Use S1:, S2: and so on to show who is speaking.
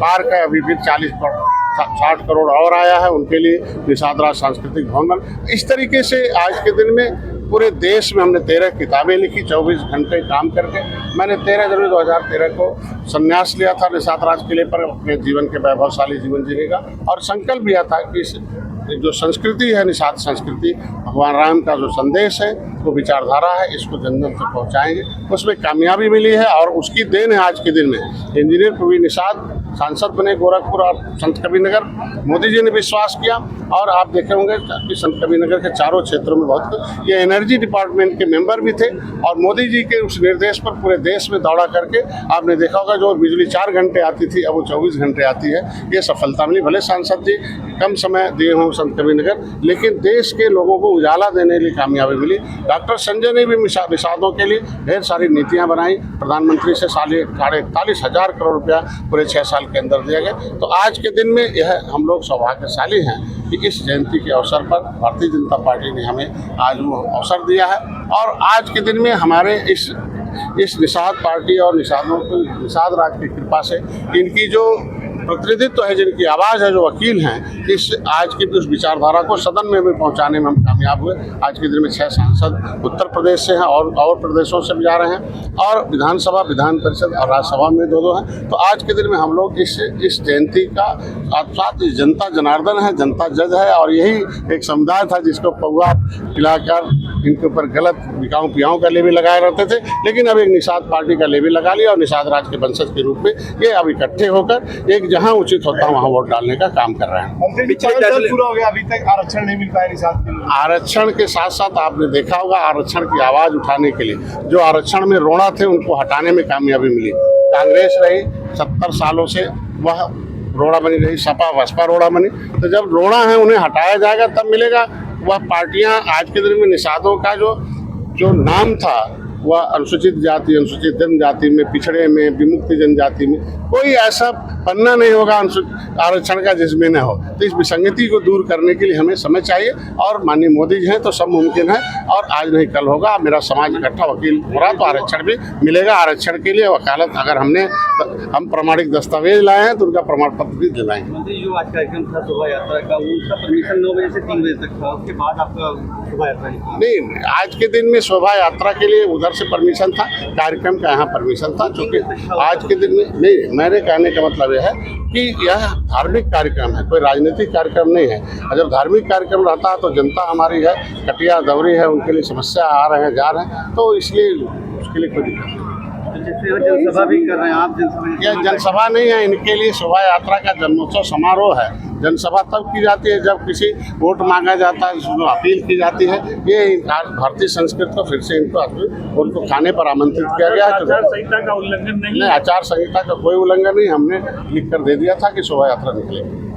S1: Park है, अभी फिर 60 करोड़ और आया है उनके लिए निषाद राज सांस्कृतिक भवन। इस तरीके से आज के दिन में पूरे देश में हमने 13 किताबें लिखी 24 घंटे काम करके। मैंने 13 जनवरी 2013 को संन्यास लिया था निषाद राज किले पर अपने जीवन के वैभवशाली जीवन जीने का, और संकल्प लिया था कि जो संस्कृति है निषाद संस्कृति, भगवान राम का जो संदेश है, वो विचारधारा है, इसको जन जन तक पहुँचाएंगे। उसमें कामयाबी मिली है और उसकी देन है आज के दिन में इंजीनियर प्रवीण निषाद सांसद बने गोरखपुर और संत कबीरनगर। मोदी जी ने विश्वास किया और आप देखे होंगे कि संत कबीरनगर के चारों क्षेत्रों में बहुत ये एनर्जी डिपार्टमेंट के मेंबर भी थे, और मोदी जी के उस निर्देश पर पूरे देश में दौड़ा करके आपने देखा होगा जो बिजली 4 घंटे आती थी अब वो 24 घंटे आती है। ये सफलता मिली। भले सांसद जी कम समय दिए हों संत कबीरनगर, लेकिन देश के लोगों को उजाला देने के लिए कामयाबी मिली। डॉक्टर संजय ने भी निषादों के लिए ढेर सारी नीतियाँ बनाई। प्रधानमंत्री से 41,500 करोड़ रुपया पूरे 6 साल के अंदर दिया गया। तो आज के दिन में यह हम लोग सौभाग्यशाली हैं कि इस जयंती के अवसर पर भारतीय जनता पार्टी ने हमें आज वो अवसर दिया है, और आज के दिन में हमारे इस निषाद पार्टी और निषाद राज की कृपा से इनकी जो प्रतिनिधित्व है, जिनकी आवाज़ है, जो वकील हैं, इस आज की उस विचारधारा को सदन में भी पहुंचाने में हम कामयाब हुए। आज के दिन में 6 सांसद उत्तर प्रदेश से हैं और प्रदेशों से भी जा रहे हैं, और विधानसभा, विधान परिषद और राज्यसभा में 2-2 हैं। तो आज के दिन में हम लोग इस जयंती का साथ जनता जनार्दन है, जनता जज है, और यही एक समुदाय था जिसको पौवा पिलाकर इनके ऊपर गलत बिकाऊ पियाओं का लेबी लगाए रहते थे, लेकिन अब एक निषाद पार्टी का लेबी लगा लिया और निषाद राज के वंशज के रूप में ये अब इकट्ठे होकर एक जहां उचित होता है वहां वोट डालने का काम कर रहे हैं।
S2: पूरा हो गया, अभी तक आरक्षण नहीं मिल पाया निषाद के लिए।
S1: आरक्षण के साथ साथ आपने देखा होगा आरक्षण की आवाज उठाने के लिए जो आरक्षण में रोड़ा थे उनको हटाने में कामयाबी मिली। कांग्रेस रही 70 सालों से, वह रोड़ा बनी रही, सपा बसपा रोड़ा बनी। तो जब रोड़ा है उन्हें हटाया जाएगा तब मिलेगा। वह पार्टियां आज के दिन में निषादों का जो नाम था वह अनुसूचित जाति, अनुसूचित जनजाति में, पिछड़े में, विमुक्त जनजाति में कोई ऐसा पन्ना नहीं होगा आरक्षण का जिसमें न हो। तो इस विसंगति को दूर करने के लिए हमें समय चाहिए, और माननीय मोदी जी हैं तो सब मुमकिन है, और आज नहीं कल होगा। मेरा समाज इकट्ठा वकील हो रहा तो आरक्षण भी मिलेगा। आरक्षण के लिए वकालत अगर हम प्रमाणिक दस्तावेज लाए हैं तो उनका प्रमाण पत्र भी दिलाएंगे।
S3: जो आज कार्यक्रम था शोभा यात्रा का, उसका परमिशन 9 बजे से 3 बजे तक था, उसके बाद आपका शोभा यात्रा
S1: नहीं, आज के दिन में शोभा यात्रा के लिए उधर से परमिशन था, कार्यक्रम का यहाँ परमिशन था, क्योंकि आज के दिन में नहीं। मेरे कहने का मतलब यह है कि यह धार्मिक कार्यक्रम है, कोई राजनीतिक कार्यक्रम नहीं है। और जब धार्मिक कार्यक्रम रहता है तो जनता हमारी है, कटिया दौरी है, उनके लिए समस्या आ रहे हैं, जा रहे हैं, तो इसलिए उसके लिए कोई दिक्कत नहीं।
S3: जनसभा भी कर रहे हैं आप?
S1: यह जनसभा नहीं है, इनके लिए शोभा यात्रा का जन्मोत्सव समारोह है। जनसभा तब की जाती है जब किसी वोट मांगा जाता है, जिसमें अपील की जाती है। ये भारतीय संस्कृति को फिर से उनको खाने पर आमंत्रित किया गया है।
S2: आचार संहिता का उल्लंघन नहीं,
S1: आचार संहिता का कोई उल्लंघन नहीं। हमने लिख कर दे दिया था कि शोभा यात्रा निकलेगी।